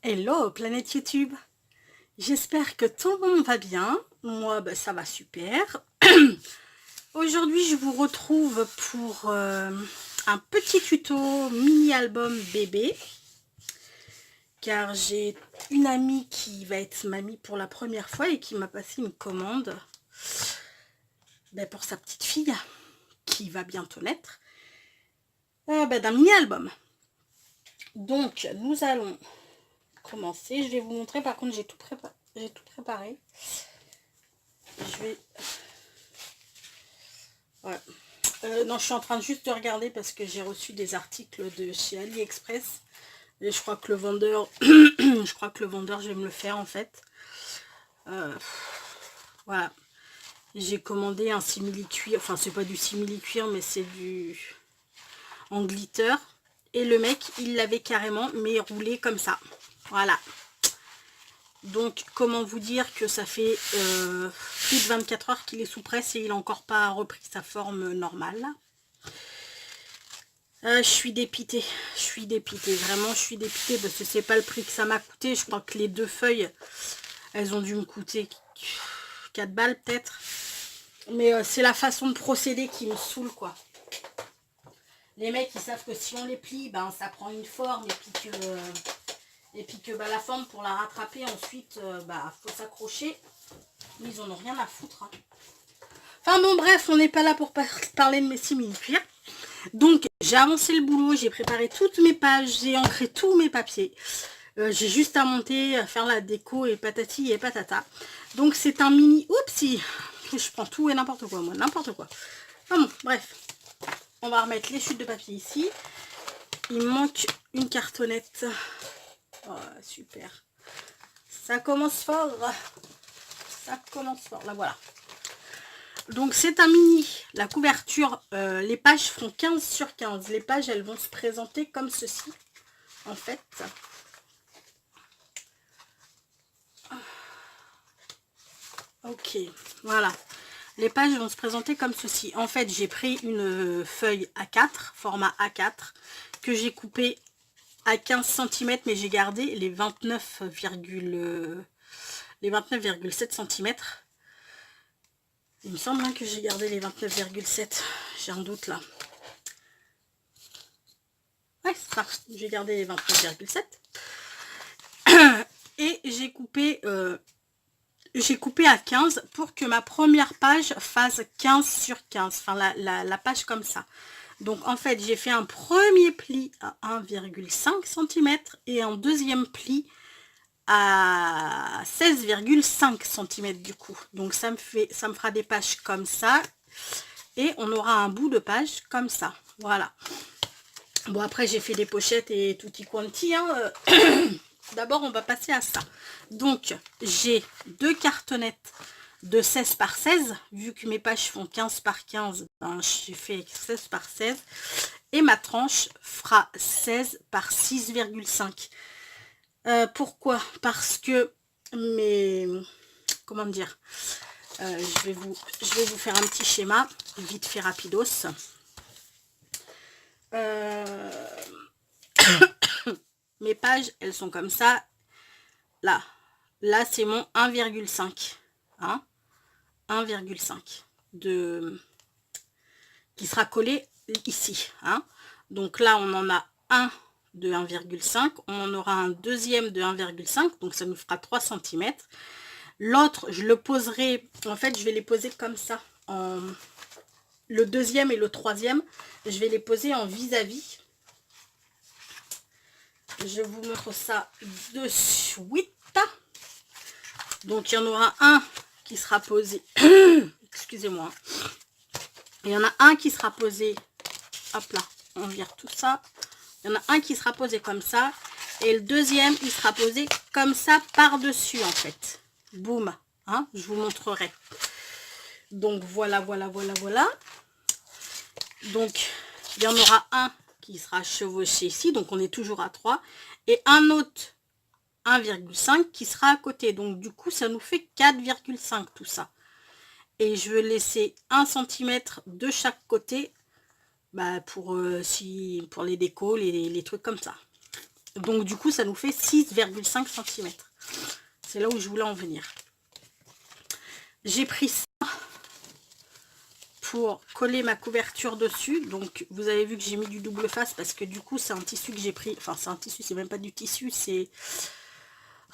Hello planète YouTube, j'espère que tout le monde va bien, moi ça va super. Aujourd'hui je vous retrouve pour un petit tuto mini album bébé, car j'ai une amie qui va être mamie pour la première fois et qui m'a passé une commande pour sa petite fille qui va bientôt naître, d'un mini album. Donc nous allons commencer, je vais vous montrer, par contre j'ai tout préparé. Je vais... Ouais. Non, je suis en train juste de regarder parce que j'ai reçu des articles de chez AliExpress. Et je crois que le vendeur... je vais me le faire en fait. Voilà. J'ai commandé un simili-cuir. Enfin, c'est pas du simili-cuir, mais c'est du... en glitter. Et le mec, il l'avait carrément, mais roulé comme ça. Voilà. Donc, comment vous dire que ça fait plus de 24 heures qu'il est sous presse et il n'a encore pas repris sa forme normale. Je suis dépitée, vraiment je suis dépitée parce que c'est pas le prix que ça m'a coûté. Je crois que les deux feuilles, elles ont dû me coûter 4 balles peut-être. Mais c'est la façon de procéder qui me saoule quoi. Les mecs ils savent que si on les plie, ça prend une forme et puis que la forme pour la rattraper ensuite, faut s'accrocher. Mais ils en ont rien à foutre. Hein. Enfin bon bref, on n'est pas là pour parler de mes simili-cuirs. Donc j'ai avancé le boulot, j'ai préparé toutes mes pages, j'ai ancré tous mes papiers. J'ai juste à monter, à faire la déco et patati et patata. Donc c'est un mini... Oupsie, je prends tout et n'importe quoi, moi, n'importe quoi. Enfin bon, bref. On va remettre les chutes de papier ici. Il me manque une cartonnette. Oh, super. Ça commence fort. Ça commence fort, là voilà. Donc c'est un mini, la couverture, les pages feront 15 sur 15. Les pages, elles vont se présenter comme ceci, en fait. Ok, voilà. Les pages vont se présenter comme ceci. En fait, j'ai pris une feuille A4, format A4, que j'ai coupé à 15 cm, mais j'ai gardé les 29,7 cm. Il me semble que j'ai gardé les 29,7. J'ai un doute là. Ouais, c'est ça. J'ai gardé les 29,7. Et j'ai coupé à 15 pour que ma première page fasse 15 sur 15. Enfin, la page comme ça. Donc, en fait, j'ai fait un premier pli à 1,5 cm et un deuxième pli à 16,5 cm du coup. Donc, ça me fera des pages comme ça. Et on aura un bout de page comme ça. Voilà. Bon, après, j'ai fait des pochettes et tutti quanti. Hein. D'abord, on va passer à ça. Donc, j'ai deux cartonnettes de 16 par 16. Vu que mes pages font 15 par 15, j'ai fait 16 par 16. Et ma tranche fera 16 par 6,5. Pourquoi? Parce que mes... Comment dire? Je vais vous faire un petit schéma, vite fait rapidos. Mes pages, elles sont comme ça. Là c'est mon 1,5. Hein, 1,5 qui sera collé ici. Hein. Donc là, on en a un de 1,5. On en aura un deuxième de 1,5. Donc ça nous fera 3 cm. L'autre, je le poserai... En fait, je vais les poser comme ça. Le deuxième et le troisième, je vais les poser en vis-à-vis. Je vous montre ça de suite. Donc, il y en aura un qui sera posé... Excusez-moi. Il y en a un qui sera posé... Hop là, on vire tout ça. Il y en a un qui sera posé comme ça. Et le deuxième, il sera posé comme ça par-dessus, en fait. Boum. Hein, je vous montrerai. Donc, voilà. Donc, il y en aura un qui sera chevauché ici. Donc, on est toujours à 3. Et un autre 1,5 qui sera à côté. Donc, du coup, ça nous fait 4,5 tout ça. Et je vais laisser 1 cm de chaque côté pour les décos, les trucs comme ça. Donc du coup, ça nous fait 6,5 cm. C'est là où je voulais en venir. J'ai pris ça pour coller ma couverture dessus. Donc vous avez vu que j'ai mis du double face parce que du coup c'est un tissu que j'ai pris. Enfin c'est un tissu, c'est même pas du tissu, c'est...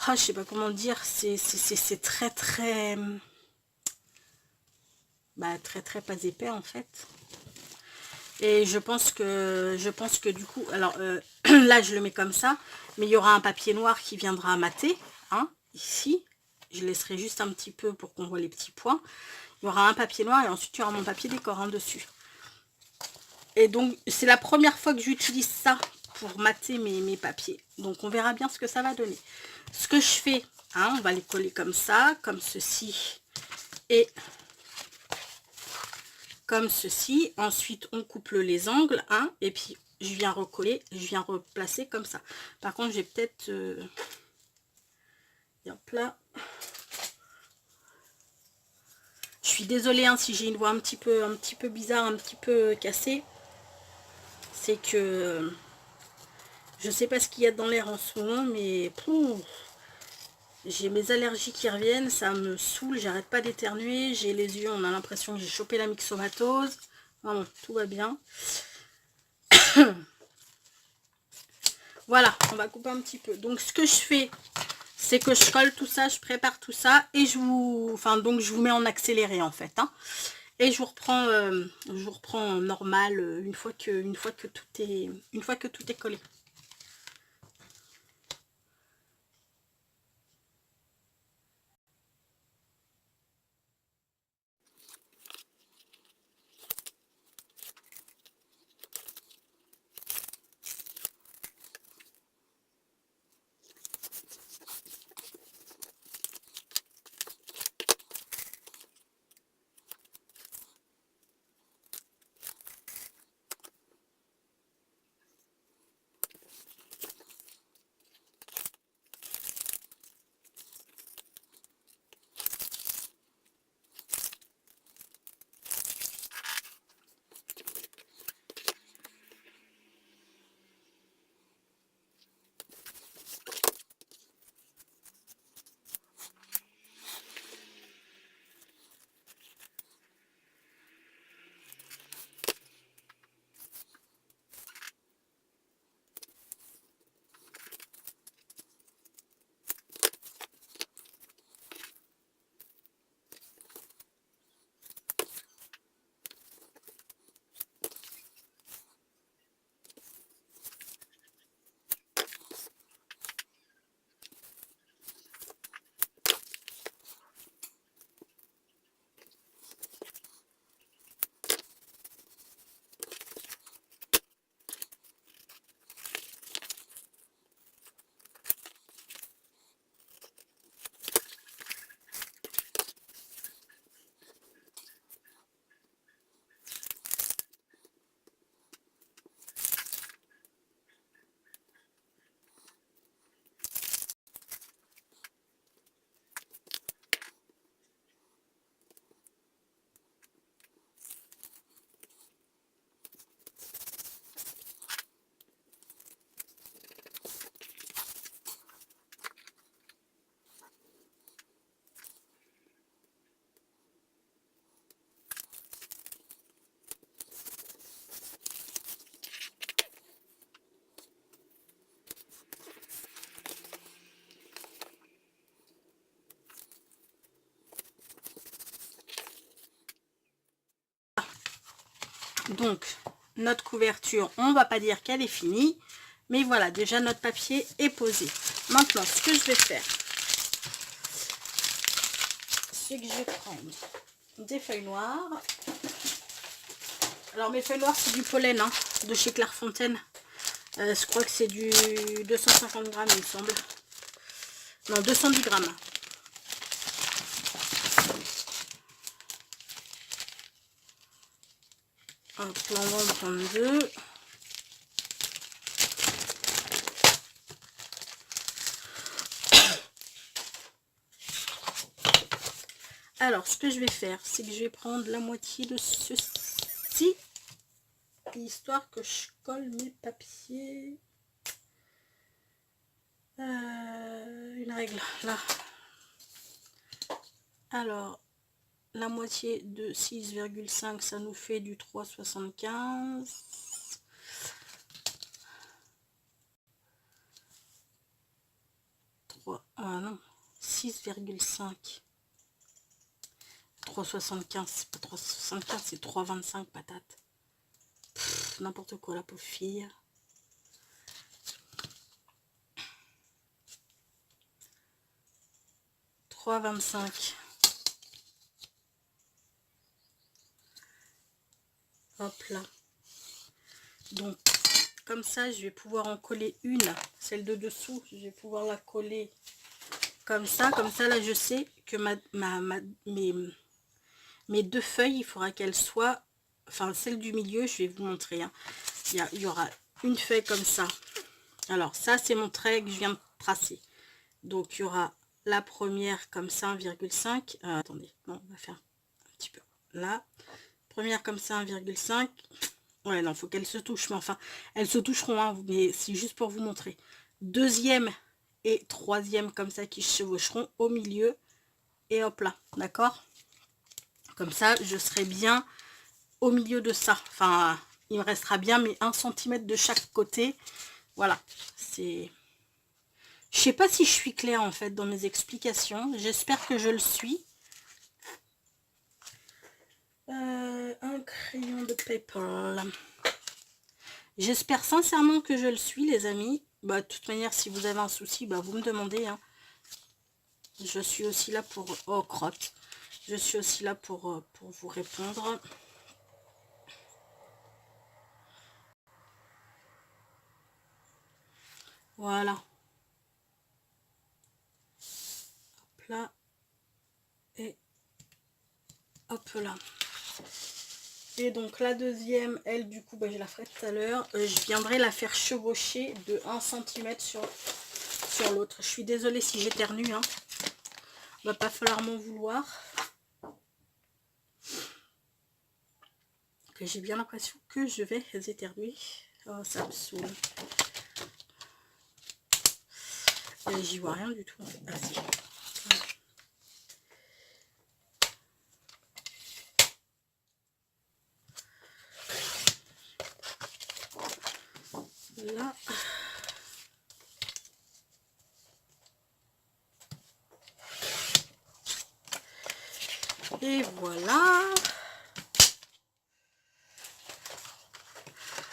Ah, je sais pas comment dire, c'est très très... Bah très très pas épais en fait. Et je pense que du coup, alors là je le mets comme ça, mais il y aura un papier noir qui viendra mater, hein, ici. Je laisserai juste un petit peu pour qu'on voit les petits points. Il y aura un papier noir et ensuite il y aura mon papier décor hein, dessus. Et donc c'est la première fois que j'utilise ça pour mater mes papiers. Donc on verra bien ce que ça va donner. Ce que je fais, hein, on va les coller comme ça, comme ceci et comme ceci. Ensuite on coupe les angles, hein, et puis je viens recoller, je viens replacer comme ça. Par contre j'ai peut-être hop là. Je suis désolée hein, si j'ai une voix un petit peu bizarre, un petit peu cassée. C'est que je sais pas ce qu'il y a dans l'air en ce moment, mais j'ai mes allergies qui reviennent, ça me saoule, j'arrête pas d'éternuer, j'ai les yeux, on a l'impression que j'ai chopé la myxomatose. Bon, tout va bien. Voilà, on va couper un petit peu. Donc ce que je fais, c'est que je colle tout ça, je prépare tout ça et je vous mets en accéléré en fait. Hein, et je vous reprends en normal une fois que tout est collé. Donc, notre couverture, on va pas dire qu'elle est finie. Mais voilà, déjà notre papier est posé. Maintenant, ce que je vais faire, c'est que je vais prendre des feuilles noires. Alors, mes feuilles noires, c'est du pollen hein, de chez Clairefontaine. Je crois que c'est du 250 grammes, il me semble. Non, 210 grammes. Hop, là, on va en prendre deux. Alors, ce que je vais faire, c'est que je vais prendre la moitié de ceci, histoire que je colle mes papiers. une règle là. Alors, la moitié de 6,5, ça nous fait du 3,75. Ah non, 6,5. 3,75, c'est pas 3,75, c'est 3,25 patates. N'importe quoi, la pauvre fille. « 3,25. Hop là. Donc, comme ça, je vais pouvoir en coller une. Celle de dessous, je vais pouvoir la coller comme ça. Comme ça, là, je sais que mes deux feuilles, il faudra qu'elles soient... Enfin, celle du milieu, je vais vous montrer. Hein. Il y aura une feuille comme ça. Alors, ça, c'est mon trait que je viens de tracer. Donc, il y aura la première comme ça, 1,5. Attendez, non, on va faire un petit peu là. Première comme ça, 1,5. Ouais, non, faut qu'elles se touchent. Mais enfin, elles se toucheront, hein, mais c'est juste pour vous montrer. Deuxième et troisième comme ça qui se chevaucheront au milieu. Et hop là, d'accord? Comme ça, je serai bien au milieu de ça. Enfin, il me restera bien mes 1 cm de chaque côté. Voilà, c'est... Je sais pas si je suis claire en fait dans mes explications. J'espère que je le suis. Un crayon de paper. J'espère sincèrement que je le suis, les amis. Bah, de toute manière, si vous avez un souci, bah, vous me demandez. Hein. Je suis aussi là pour... Oh, crotte. Je suis aussi là pour vous répondre. Voilà. Hop là. Et hop là. Et donc la deuxième, elle, du coup, bah, je la ferai tout à l'heure. Je viendrai la faire chevaucher de 1 cm sur l'autre. Je suis désolée si j'éternue. Hein. Va pas falloir m'en vouloir. Que j'ai bien l'impression que je vais éternuer. Oh, ça me saoule. J'y vois rien du tout. Ah, si. Là. Et voilà.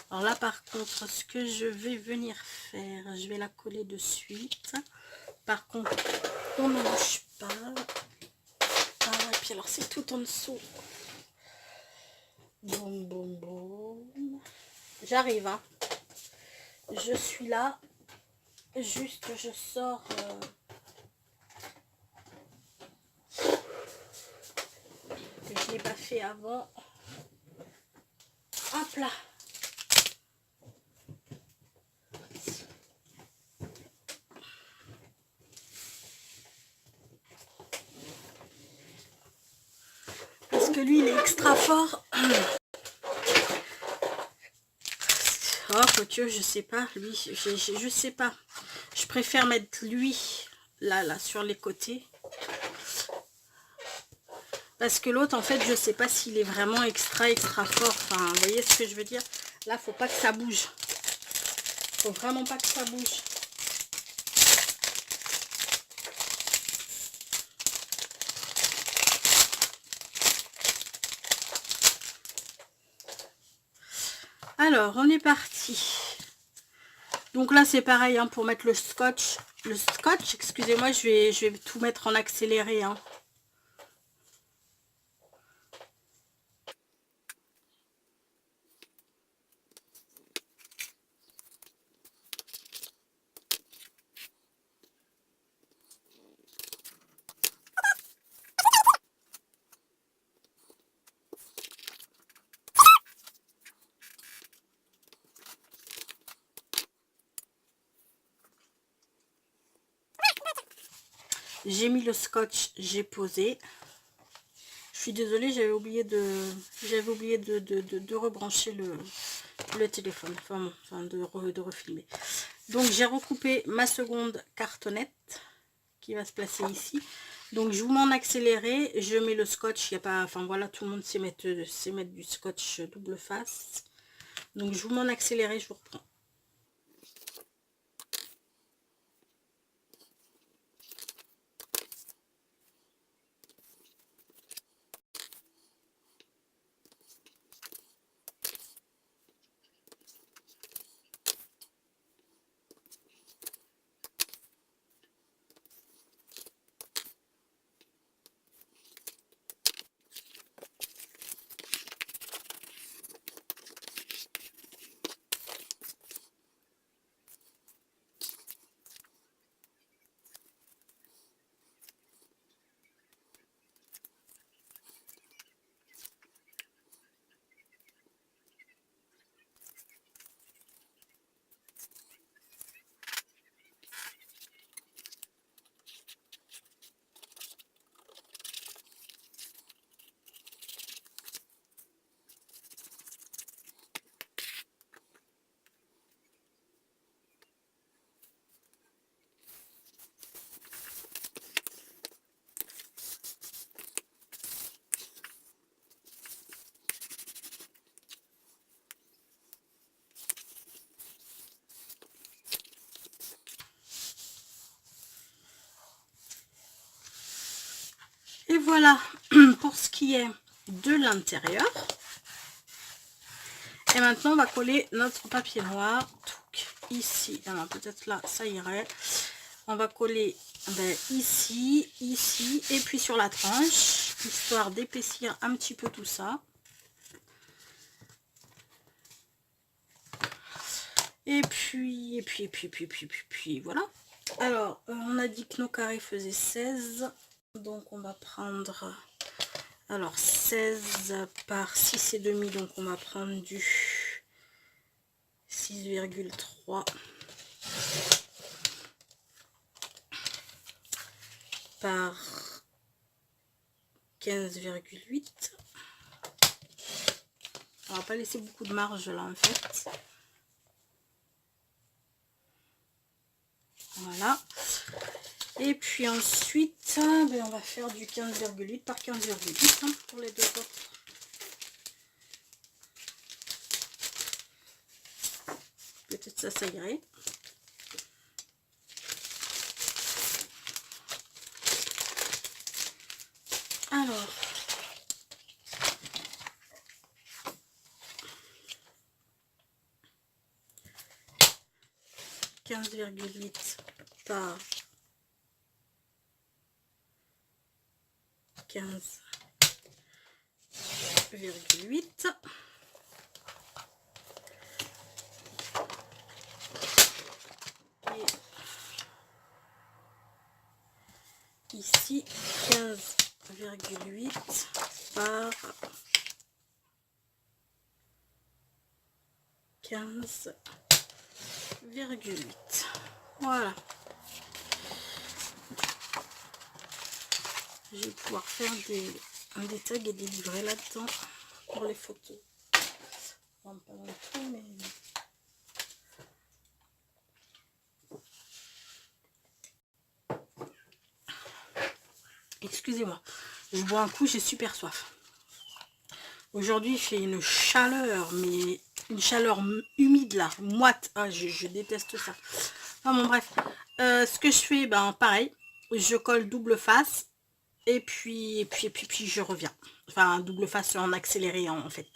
Alors là, par contre, ce que je vais venir faire, je vais la coller de suite. Par contre, on ne bouge pas. Ah, et puis alors, c'est tout en dessous. Boum, boum, boum. J'arrive, hein. Je suis là. Juste, je sors... que je n'ai pas fait avant. Hop là. Parce que lui, il est extra fort. Oh, quoique, je sais pas. Lui, je sais pas. Je préfère mettre lui, là, sur les côtés. Parce que l'autre, en fait, je sais pas s'il est vraiment extra fort. Enfin, vous voyez ce que je veux dire? Là, faut pas que ça bouge. Faut vraiment pas que ça bouge. Alors, on est parti. Donc là, c'est pareil, hein, pour mettre le scotch. Le scotch, excusez-moi, je vais tout mettre en accéléré, hein. J'ai mis le scotch, j'ai posé. Je suis désolée, j'avais oublié de rebrancher le téléphone, enfin de refilmer. Donc j'ai recoupé ma seconde cartonnette. qui va se placer ici. Donc je vous mets en accéléré, je mets le scotch, il n'y a pas, enfin voilà, tout le monde sait mettre du scotch double face. Donc je vous mets en accéléré, je vous reprends. Et voilà pour ce qui est de l'intérieur. Et maintenant, on va coller notre papier noir ici. Alors, peut-être là, ça irait. On va coller ici, ici, et puis sur la tranche, histoire d'épaissir un petit peu tout ça. Et puis, voilà. Alors, on a dit que nos carrés faisaient 16. Donc, on va prendre... Alors, 16 par 6,5, donc on va prendre du 6,3 par 15,8. On va pas laisser beaucoup de marge là en fait. Voilà. Et puis ensuite, on va faire du 15,8 par 15,8 pour les deux autres. Peut-être ça irait. Alors, « 15,8 par 15,8 ». Ici 15,8 par 15,8. Voilà. Je vais pouvoir faire des tags et des livrets là-dedans pour les photos. Bon, pas dans le tout, mais... Excusez-moi, je bois un coup, j'ai super soif. Aujourd'hui, il fait une chaleur, mais une chaleur humide là, moite. Ah, je déteste ça. Enfin bon, bref. Ce que je fais, pareil, je colle double face et puis je reviens. Enfin, double face en accéléré en fait.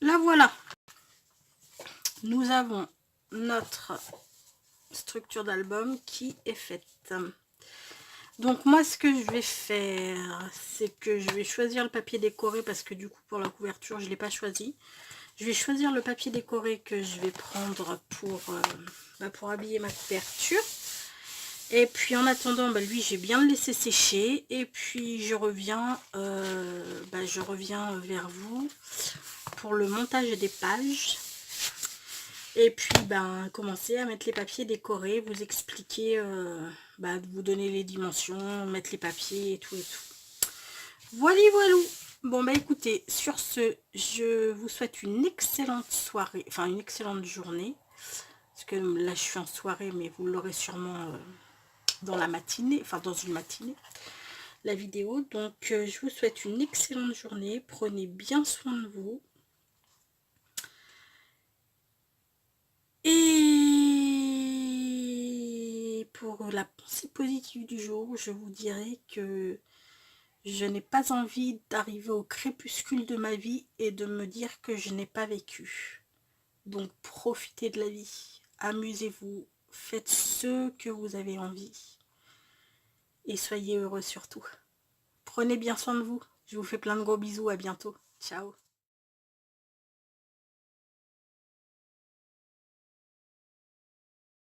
la voilà. Nous avons notre structure d'album qui est faite. Donc moi ce que je vais faire, c'est que je vais choisir le papier décoré parce que du coup pour la couverture je ne l'ai pas choisi. Je vais choisir le papier décoré que je vais prendre pour habiller ma couverture. Et puis en attendant, lui j'ai bien le laissé sécher. Et puis je reviens vers vous pour le montage des pages. Et puis commencer à mettre les papiers décorés, vous expliquer, vous donner les dimensions, mettre les papiers et tout et tout. Voilà, voilà. Bon écoutez, sur ce, je vous souhaite une excellente soirée, enfin une excellente journée. Parce que là je suis en soirée, mais vous l'aurez sûrement dans la matinée, enfin dans une matinée, la vidéo. Donc je vous souhaite une excellente journée, prenez bien soin de vous. Et pour la pensée positive du jour, je vous dirais que je n'ai pas envie d'arriver au crépuscule de ma vie et de me dire que je n'ai pas vécu. Donc profitez de la vie, amusez-vous, faites ce que vous avez envie et soyez heureux surtout. Prenez bien soin de vous, je vous fais plein de gros bisous, à bientôt, ciao.